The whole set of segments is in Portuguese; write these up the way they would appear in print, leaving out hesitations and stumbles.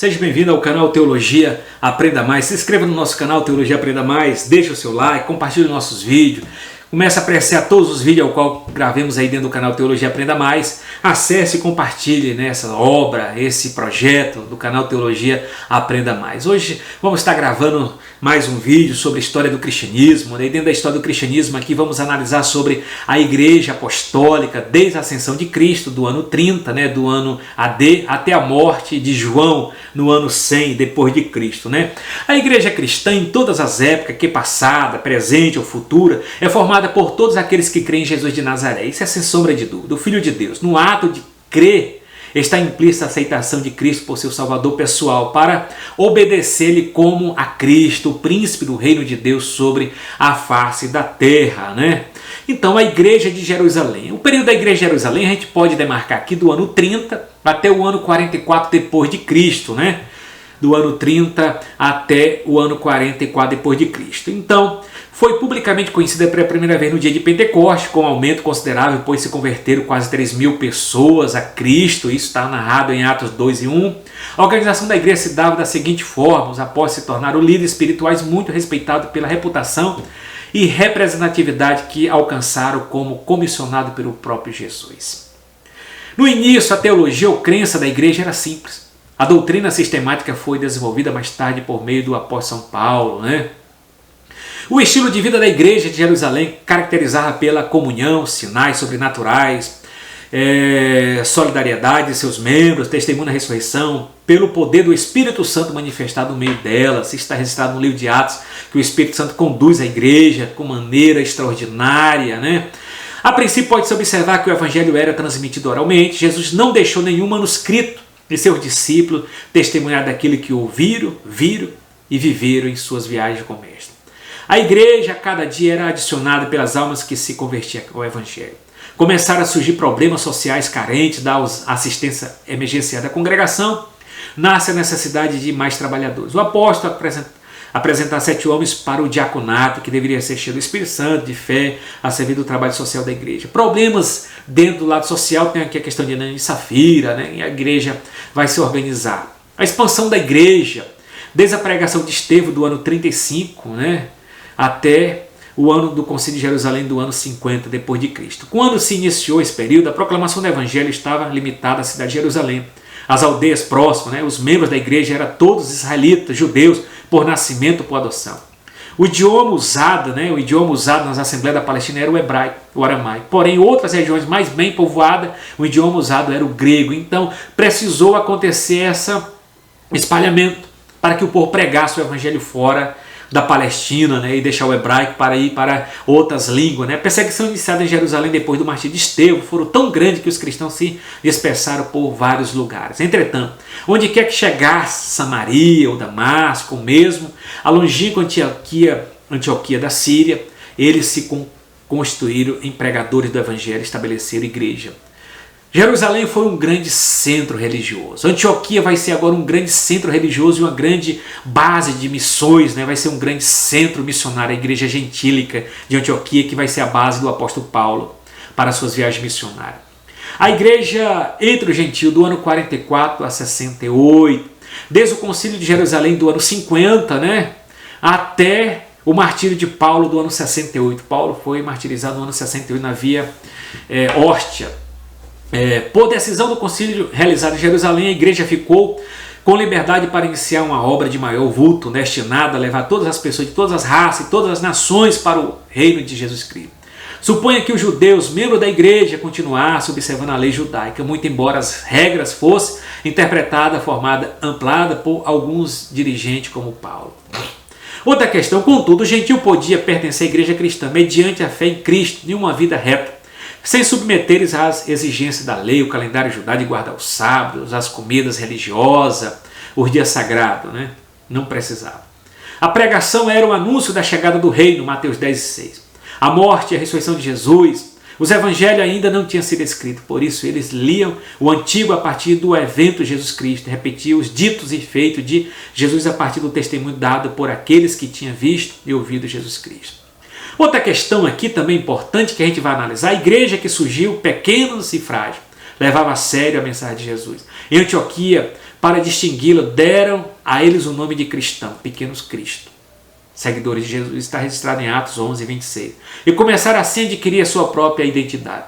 Seja bem-vindo ao canal Teologia Aprenda Mais. Se inscreva no nosso canal Teologia Aprenda Mais, deixe o seu like, compartilhe nossos vídeos. Comece a apreciar todos os vídeos ao qual gravemos aí dentro do canal Teologia Aprenda Mais. Acesse e compartilhe essa obra, esse projeto do canal Teologia Aprenda Mais. Hoje vamos estar gravando mais um vídeo sobre a história do cristianismo. E dentro da história do cristianismo aqui vamos analisar sobre a Igreja Apostólica desde a ascensão de Cristo, do ano 30, do ano AD, até a morte de João no ano 100 depois de Cristo. A Igreja cristã em todas as épocas, que passada, presente ou futura, é formada por todos aqueles que creem em Jesus de Nazaré. Isso é sem sombra de dúvida, o Filho de Deus. No ato de crer está implícita a aceitação de Cristo por seu Salvador pessoal, para obedecer-lhe como a Cristo, o príncipe do reino de Deus sobre a face da terra. Então a Igreja de Jerusalém. O período da Igreja de Jerusalém a gente pode demarcar aqui do ano 30 até o ano 44 depois de Cristo, do ano 30 até o ano 44 depois de Cristo. Então, foi publicamente conhecida pela primeira vez no dia de Pentecostes, com um aumento considerável, pois se converteram quase 3.000 pessoas a Cristo. Isso está narrado em Atos 2 e 1. A organização da igreja se dava da seguinte forma: os apóstolos se tornaram líderes espirituais muito respeitados pela reputação e representatividade que alcançaram como comissionado pelo próprio Jesus. No início, a teologia ou crença da igreja era simples. A doutrina sistemática foi desenvolvida mais tarde por meio do apóstolo São Paulo. O estilo de vida da Igreja de Jerusalém caracterizava pela comunhão, sinais sobrenaturais, solidariedade de seus membros, testemunho da ressurreição, pelo poder do Espírito Santo manifestado no meio delas. Está registrado no livro de Atos que o Espírito Santo conduz a igreja com maneira extraordinária. A princípio pode-se observar que o Evangelho era transmitido oralmente. Jesus não deixou nenhum manuscrito e seus discípulos testemunhar daquilo que ouviram, viram e viveram em suas viagens com o Mestre. A igreja a cada dia era adicionada pelas almas que se convertiam ao Evangelho. Começaram a surgir problemas sociais carentes da assistência emergencial da congregação. Nasce a necessidade de mais trabalhadores. O apóstolo apresentar 7 homens para o diaconato, que deveria ser cheio do Espírito Santo, de fé, a servir do trabalho social da igreja. Problemas dentro do lado social, tem aqui a questão de Ananias e Safira, e a igreja vai se organizar. A expansão da igreja, desde a pregação de Estevão do ano 35, até o ano do Concílio de Jerusalém do ano 50 depois de Cristo. Quando se iniciou esse período, a proclamação do Evangelho estava limitada à cidade de Jerusalém. As aldeias próximas, os membros da igreja eram todos israelitas, judeus, por nascimento ou por adoção. O idioma usado nas Assembleias da Palestina era o hebraico, o aramaico. Porém, em outras regiões mais bem povoadas, o idioma usado era o grego. Então, precisou acontecer esse espalhamento para que o povo pregasse o Evangelho fora da Palestina, e deixar o hebraico para ir para outras línguas. A perseguição iniciada em Jerusalém depois do martírio de Estevão foram tão grande que os cristãos se dispersaram por vários lugares. Entretanto, onde quer que chegasse, Samaria ou Damasco, ou mesmo a longínqua Antioquia da Síria, eles se constituíram em pregadores do Evangelho e estabeleceram igreja. Jerusalém foi um grande centro religioso. Antioquia vai ser agora um grande centro religioso e uma grande base de missões. Vai ser um grande centro missionário, a igreja gentílica de Antioquia, que vai ser a base do apóstolo Paulo para suas viagens missionárias. A igreja entre o gentil do ano 44 a 68, desde o concílio de Jerusalém do ano 50, até o martírio de Paulo do ano 68. Paulo foi martirizado no ano 68 na via Hóstia. Por decisão do concílio realizado em Jerusalém, a igreja ficou com liberdade para iniciar uma obra de maior vulto, destinada a levar todas as pessoas de todas as raças e todas as nações para o reino de Jesus Cristo. Suponha que os judeus, membros da igreja, continuassem observando a lei judaica, muito embora as regras fossem interpretadas, formadas, ampladas por alguns dirigentes como Paulo. Outra questão, contudo, o gentil podia pertencer à igreja cristã mediante a fé em Cristo e uma vida reta, sem submeter-se às exigências da lei, o calendário judaico de guardar os sábados, as comidas religiosas, os dias sagrados. Não precisava. A pregação era o anúncio da chegada do reino, Mateus 10:6. A morte e a ressurreição de Jesus. Os evangelhos ainda não tinham sido escritos, por isso eles liam o Antigo a partir do evento de Jesus Cristo, repetiam os ditos e feitos de Jesus a partir do testemunho dado por aqueles que tinham visto e ouvido Jesus Cristo. Outra questão aqui também importante que a gente vai analisar: a igreja que surgiu pequena e frágil, levava a sério a mensagem de Jesus. Em Antioquia, para distingui-lo, deram a eles o nome de cristão, pequenos Cristo. Seguidores de Jesus, está registrado em Atos 11, 26. E começaram assim a adquirir a sua própria identidade.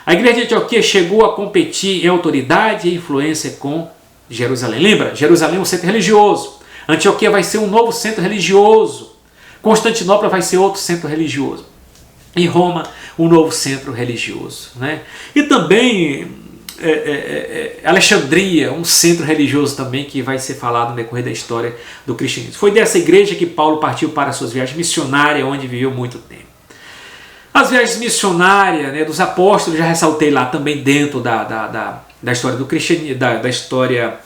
A igreja de Antioquia chegou a competir em autoridade e influência com Jerusalém. Lembra? Jerusalém é um centro religioso. Antioquia vai ser um novo centro religioso. Constantinopla vai ser outro centro religioso. Em Roma, um novo centro religioso. Né? E também Alexandria, um centro religioso também que vai ser falado no decorrer da história do cristianismo. Foi dessa igreja que Paulo partiu para suas viagens missionárias, onde viveu muito tempo. As viagens missionárias, né, dos apóstolos, já ressaltei lá também dentro da história do cristianismo, da história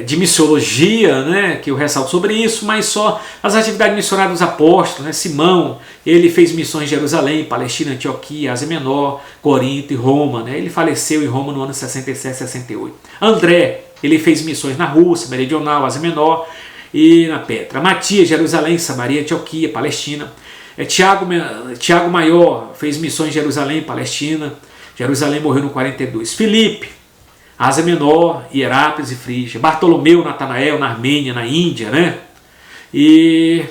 de missiologia, né, que eu ressalto sobre isso, mas só as atividades missionárias dos apóstolos. Né, Simão, ele fez missões em Jerusalém, Palestina, Antioquia, Ásia Menor, Corinto e Roma. Né, ele faleceu em Roma no ano 67, 68. André, ele fez missões na Rússia, Meridional, Ásia Menor e na Petra. Matias, Jerusalém, Samaria, Antioquia, Palestina. Tiago Maior fez missões em Jerusalém, Palestina. Jerusalém, morreu no 42. Filipe, Ásia Menor, Hierápolis e Frígia. Bartolomeu, Natanael, na Armênia, na Índia, né? E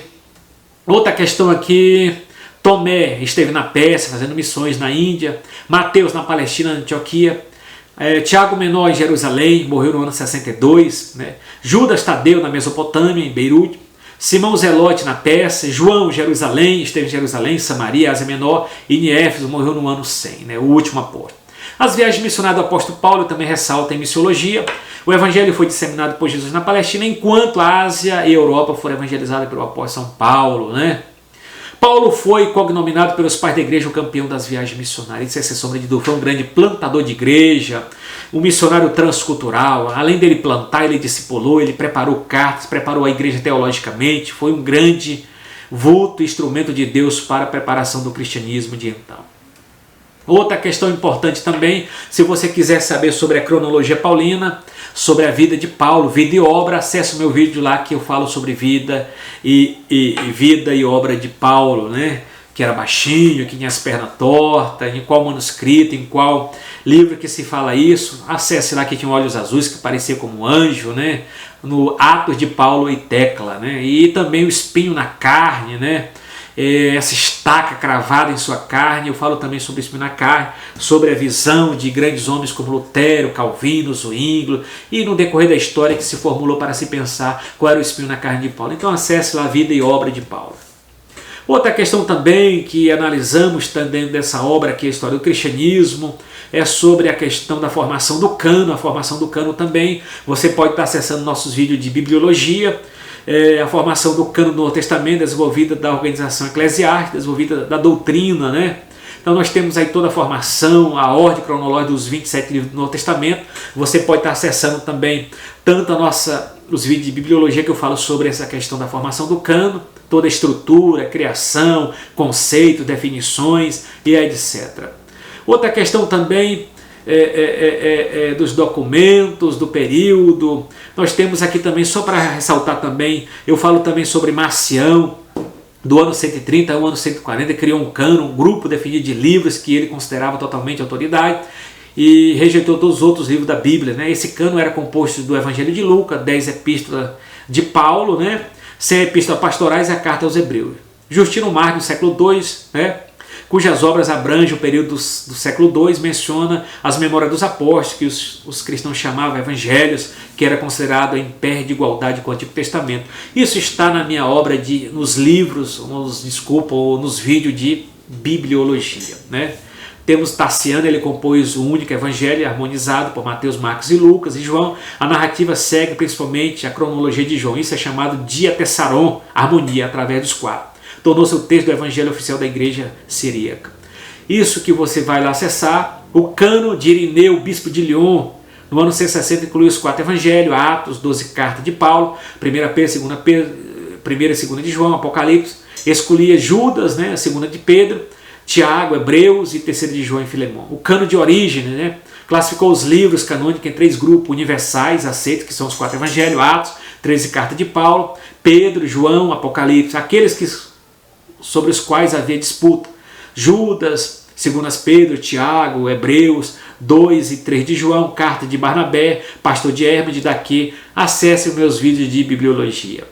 outra questão aqui, Tomé esteve na Pérsia fazendo missões na Índia. Mateus na Palestina, na Antioquia. Tiago Menor em Jerusalém, morreu no ano 62. Né? Judas Tadeu na Mesopotâmia, em Beirute. Simão Zelote na Pérsia. João, Jerusalém, esteve em Jerusalém, Samaria, Ásia Menor. E em Éfeso, morreu no ano 100, né? O último apóstolo. As viagens missionárias do apóstolo Paulo também ressaltam em missiologia. O evangelho foi disseminado por Jesus na Palestina, enquanto a Ásia e a Europa foram evangelizadas pelo apóstolo São Paulo. Né? Paulo foi cognominado pelos pais da igreja o campeão das viagens missionárias. Isso é sem sombra de dúvida. Foi um grande plantador de igreja, um missionário transcultural. Além dele plantar, ele discipulou, ele preparou cartas, preparou a igreja teologicamente. Foi um grande vulto, instrumento de Deus para a preparação do cristianismo de então. Outra questão importante também, se você quiser saber sobre a cronologia paulina, sobre a vida de Paulo, vida e obra, acesse o meu vídeo lá que eu falo sobre vida e obra de Paulo, né? Que era baixinho, que tinha as pernas tortas, em qual manuscrito, em qual livro que se fala isso. Acesse lá que tinha olhos azuis, que parecia como um anjo, né? No Atos de Paulo e Tecla, né? E também o espinho na carne, né? Essa estaca cravada em sua carne. Eu falo também sobre isso na carne, sobre a visão de grandes homens como Lutero, Calvino, Zwinglio, e no decorrer da história que se formulou para se pensar qual era o espinho na carne de Paulo. Então acesse lá a vida e obra de Paulo. Outra questão também que analisamos dentro dessa obra, que é a história do cristianismo, é sobre a questão da formação do cano. A formação do cano também, você pode estar acessando nossos vídeos de bibliologia, a formação do cano do Novo Testamento, desenvolvida da organização eclesiástica, desenvolvida da doutrina, né? Então nós temos aí toda a formação, a ordem cronológica dos 27 livros do Novo Testamento. Você pode estar acessando também tanto os vídeos de bibliologia que eu falo sobre essa questão da formação do cano, toda a estrutura, criação, conceito, definições e etc. Outra questão também dos documentos, do período. Nós temos aqui também, só para ressaltar também, eu falo também sobre Marcião, do ano 130 ao ano 140, criou um cânon, um grupo definido de livros que ele considerava totalmente autoridade e rejeitou todos os outros livros da Bíblia. Né? Esse cânon era composto do Evangelho de Lucas, 10 epístolas de Paulo, né? 100 epístolas pastorais e a carta aos Hebreus. Justino Marco, no século II, né? Cujas obras abrangem o período do século II, menciona as memórias dos apóstolos, que os cristãos chamavam evangelhos, que era considerado em pé de igualdade com o Antigo Testamento. Isso está na minha obra, nos livros, ou nos vídeos de bibliologia. Né? Temos Tassiano, ele compôs o único evangelho harmonizado por Mateus, Marcos e Lucas e João. A narrativa segue principalmente a cronologia de João. Isso é chamado diatessaron, harmonia, através dos quatro. Tornou-se o texto do evangelho oficial da igreja siríaca. Isso que você vai lá acessar. O cano de Irineu, bispo de Lyon, no ano 160, inclui os 4 evangelhos, Atos, 12 cartas de Paulo, 1 Pedro, 2 e 2 de João, Apocalipse, escolhia Judas, né, 2 de Pedro, Tiago, Hebreus e 3 de João e Filemão. O cano de Orígenes, né, classificou os livros canônicos em 3 grupos universais, aceitos, que são os 4 evangelhos, Atos, 13 cartas de Paulo, Pedro, João, Apocalipse, aqueles sobre os quais havia disputa. Judas, 2 Pedro, Tiago, Hebreus, 2 e 3 de João, carta de Barnabé, pastor de Hermes de Daquê. Acesse os meus vídeos de bibliologia.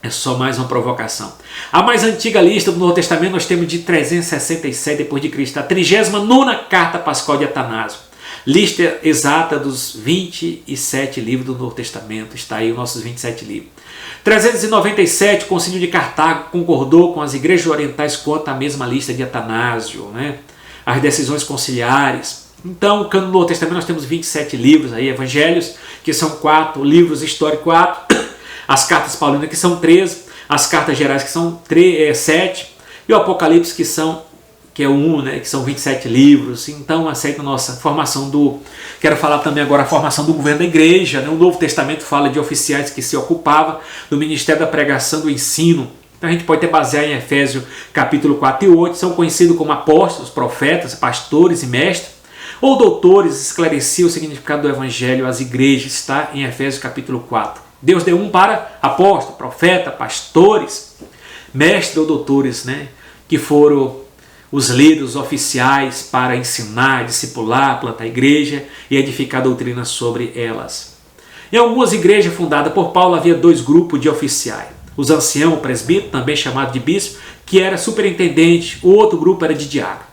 É só mais uma provocação. A mais antiga lista do Novo Testamento nós temos de 367 depois de Cristo, a 39ª carta pascal de Atanásio. Lista exata dos 27 livros do Novo Testamento. Está aí os nossos 27 livros. 397, o Concílio de Cartago concordou com as igrejas orientais quanto à mesma lista de Atanásio, né? As decisões conciliares. Então, no Novo Testamento nós temos 27 livros, aí, evangelhos, que são 4, livros históricos 4, as cartas paulinas, que são 13, as cartas gerais, que são 7, e o Apocalipse, que é 1, né, que são 27 livros. Então, aceita a nossa formação Quero falar também agora a formação do governo da igreja, né? O Novo Testamento fala de oficiais que se ocupavam do ministério da pregação, do ensino. Então, a gente pode até basear em Efésios capítulo 4 e 8, são conhecidos como apóstolos, profetas, pastores e mestres, ou doutores, esclareciam o significado do evangelho às igrejas, está em Efésios capítulo 4. Deus deu um para apóstolo, profeta, pastores, mestres ou doutores, né, que foram os líderes oficiais para ensinar, discipular, plantar igreja e edificar doutrina sobre elas. Em algumas igrejas fundadas por Paulo havia 2 grupos de oficiais. Os anciãos, o presbítero, também chamado de bispo, que era superintendente, o outro grupo era de diácono.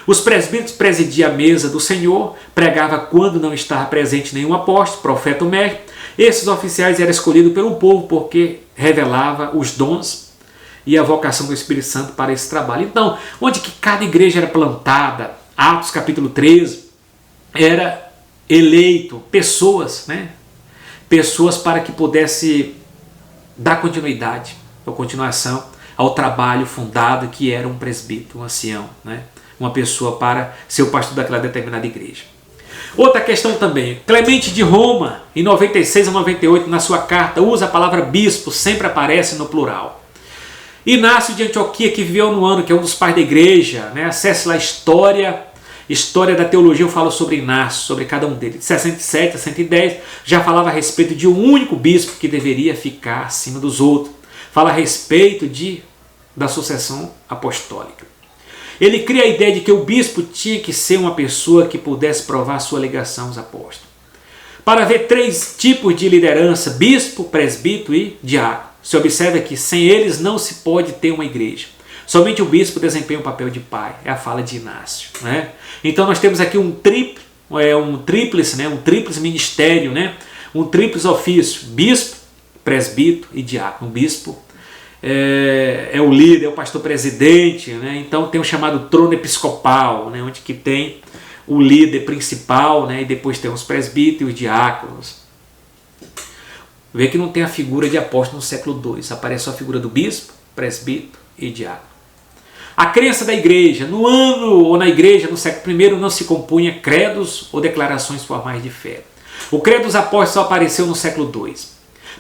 Os presbíteros presidiam a mesa do Senhor, pregava quando não estava presente nenhum apóstolo, profeta ou mestre. Esses oficiais eram escolhidos pelo povo porque revelava os dons e a vocação do Espírito Santo para esse trabalho. Então, onde que cada igreja era plantada, Atos capítulo 13, era eleito pessoas, né? Pessoas para que pudesse dar continuidade ou continuação ao trabalho fundado que era um presbítero, um ancião, né? Uma pessoa para ser o pastor daquela determinada igreja. Outra questão também, Clemente de Roma, em 96 a 98, na sua carta, usa a palavra bispo, sempre aparece no plural. Inácio de Antioquia, que viveu no ano, que é um dos pais da igreja, né? Acesse lá a história da teologia, eu falo sobre Inácio, sobre cada um deles. De 67 a 110, já falava a respeito de um único bispo que deveria ficar acima dos outros. Fala a respeito da sucessão apostólica. Ele cria a ideia de que o bispo tinha que ser uma pessoa que pudesse provar sua ligação aos apóstolos. Para ver 3 tipos de liderança, bispo, presbítero e diácono. Se observa que sem eles não se pode ter uma igreja. Somente o bispo desempenha o papel de pai. É a fala de Inácio, né? Então nós temos aqui um tríplice ministério, né? Um tríplice ofício. Bispo, presbítero e diácono. O bispo é o líder, é o pastor presidente, né? Então tem o chamado trono episcopal, né? Onde que tem o líder principal, né? E depois tem os presbíteros e os diáconos. Vê que não tem a figura de apóstolo no século II, aparece só a figura do bispo, presbítero e diácono. A crença da igreja, no ano ou na igreja no século I não se compunha credos ou declarações formais de fé. O credo dos apóstolos só apareceu no século II.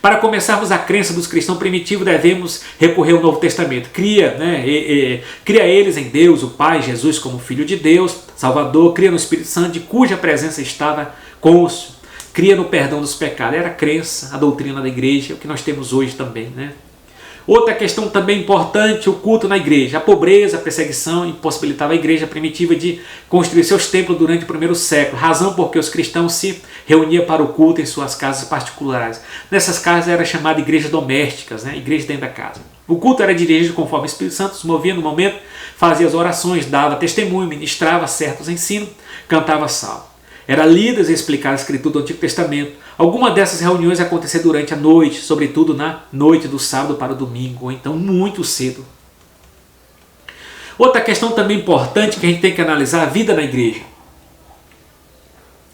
Para começarmos a crença dos cristãos primitivos, devemos recorrer ao Novo Testamento. Cria eles em Deus, o Pai, Jesus como Filho de Deus, Salvador, cria no Espírito Santo, de cuja presença estava cônscio, cria no perdão dos pecados. Era a crença, a doutrina da igreja, o que nós temos hoje também, né? Outra questão também importante, o culto na igreja. A pobreza, a perseguição impossibilitava a igreja primitiva de construir seus templos durante o primeiro século, razão porque os cristãos se reuniam para o culto em suas casas particulares. Nessas casas era chamada igrejas domésticas, né? Igreja dentro da casa. O culto era dirigido conforme o Espírito Santo se movia no momento, fazia as orações, dava testemunho, ministrava certos ensinos, cantava salmo. Era lida e explicada a escritura do Antigo Testamento. Alguma dessas reuniões acontecia durante a noite, sobretudo na noite do sábado para o domingo, ou então muito cedo. Outra questão também importante que a gente tem que analisar, a vida na igreja.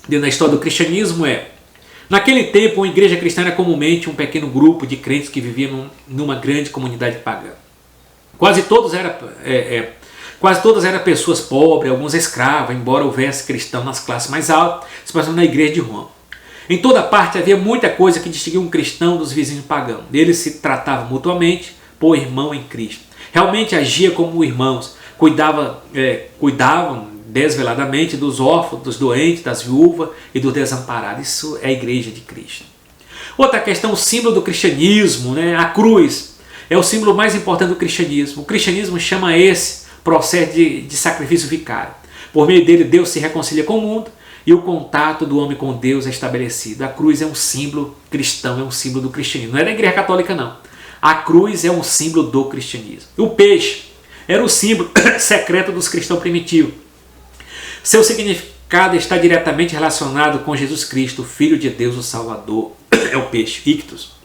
Dentro da história do cristianismo naquele tempo, uma igreja cristã era comumente um pequeno grupo de crentes que viviam numa grande comunidade pagã. Quase todas eram pessoas pobres, alguns escravos, embora houvesse cristão nas classes mais altas, especialmente na igreja de Roma. Em toda parte havia muita coisa que distinguia um cristão dos vizinhos pagãos. Eles se tratavam mutuamente por irmão em Cristo. Realmente agia como irmãos, cuidavam desveladamente dos órfãos, dos doentes, das viúvas e dos desamparados. Isso é a igreja de Cristo. Outra questão, o símbolo do cristianismo, né? A cruz é o símbolo mais importante do cristianismo. O cristianismo chama esse processo de sacrifício vicário. Por meio dele, Deus se reconcilia com o mundo e o contato do homem com Deus é estabelecido. A cruz é um símbolo cristão, é um símbolo do cristianismo. Não é da igreja católica, não. A cruz é um símbolo do cristianismo. O peixe era o símbolo secreto dos cristãos primitivos. Seu significado está diretamente relacionado com Jesus Cristo, Filho de Deus, o Salvador. É o peixe, ictus.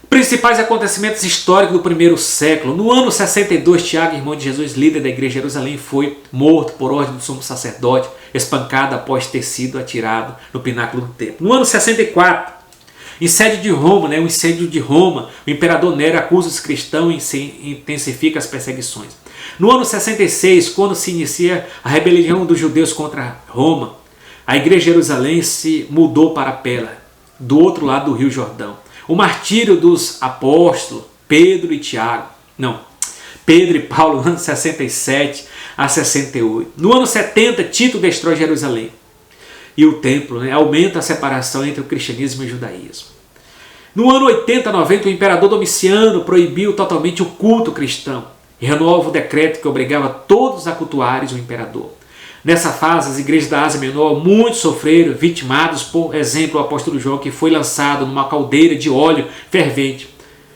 Principais acontecimentos históricos do primeiro século. No ano 62, Tiago, irmão de Jesus, líder da igreja de Jerusalém, foi morto por ordem do sumo sacerdote, espancado após ter sido atirado no pináculo do templo. No ano 64, incêndio de Roma, o incêndio de Roma, o imperador Nero acusa os cristãos e intensifica as perseguições. No ano 66, quando se inicia a rebelião dos judeus contra Roma, a igreja de Jerusalém se mudou para Pela, do outro lado do rio Jordão. O martírio dos apóstolos Pedro e Paulo, no ano 67 a 68. No ano 70, Tito destrói Jerusalém. E o templo aumenta a separação entre o cristianismo e o judaísmo. No ano 80, 90, o imperador Domiciano proibiu totalmente o culto cristão e renova o decreto que obrigava todos a cultuarem o imperador. Nessa fase, as igrejas da Ásia Menor muito sofreram, vitimados, por exemplo, o apóstolo João, que foi lançado numa caldeira de óleo fervente.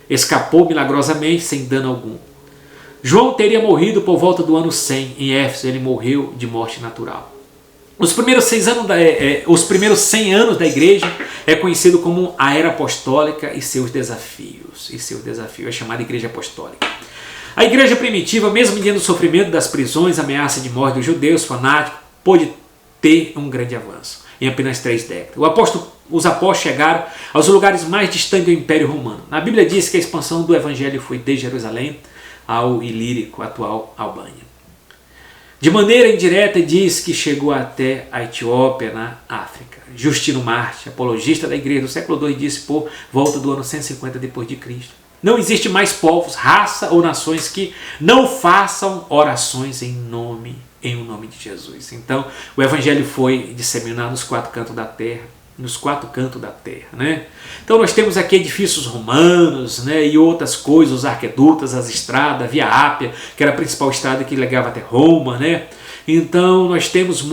Escapou milagrosamente, sem dano algum. João teria morrido por volta do ano 100 em Éfeso. Ele morreu de morte natural. Os primeiros 100 anos da igreja é conhecido como a Era Apostólica e seus desafios. É chamada Igreja Apostólica. A igreja primitiva, mesmo diante do sofrimento das prisões, ameaça de morte dos judeus fanáticos, pôde ter um grande avanço em apenas 3 décadas. Os apóstolos chegaram aos lugares mais distantes do Império Romano. Na Bíblia diz que a expansão do Evangelho foi desde Jerusalém ao Ilírico, atual Albânia. De maneira indireta, diz que chegou até a Etiópia, na África. Justino Marte, apologista da igreja do século II, disse por volta do ano 150 d.C. Não existe mais povos, raça ou nações que não façam orações em o nome de Jesus. Então, o evangelho foi disseminado nos 4 cantos da terra. Então, nós temos aqui edifícios romanos, e outras coisas, os arquedutas, as estradas, a Via Ápia, que era a principal estrada que ligava até Roma. Então, nós temos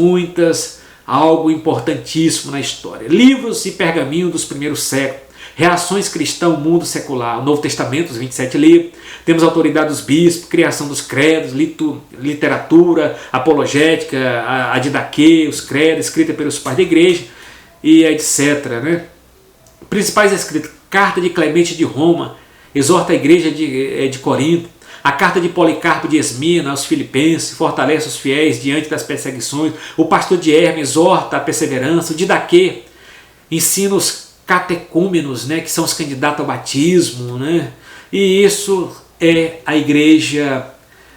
algo importantíssimo na história. Livros e pergaminhos dos primeiros séculos. Reações cristãs ao mundo secular, o Novo Testamento, os 27 livros, temos a autoridade dos bispos, criação dos credos, literatura, apologética, a didaquê, os credos, escrita pelos pais da igreja, e etc. Principais escritos, carta de Clemente de Roma, exorta a igreja de Corinto, a carta de Policarpo de Esmirna aos filipenses, fortalece os fiéis diante das perseguições, o pastor de Hermes exorta a perseverança, o didaquê ensina os catecúmenos, que são os candidatos ao batismo, e isso é a igreja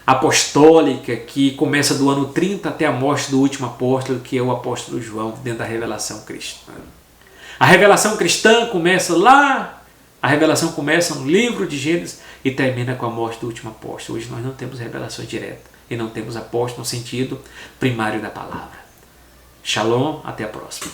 apostólica que começa do ano 30 até a morte do último apóstolo, que é o apóstolo João, dentro da revelação cristã. A revelação cristã começa no livro de Gênesis e termina com a morte do último apóstolo. Hoje nós não temos revelação direta e não temos apóstolo no sentido primário da palavra. Shalom, até a próxima.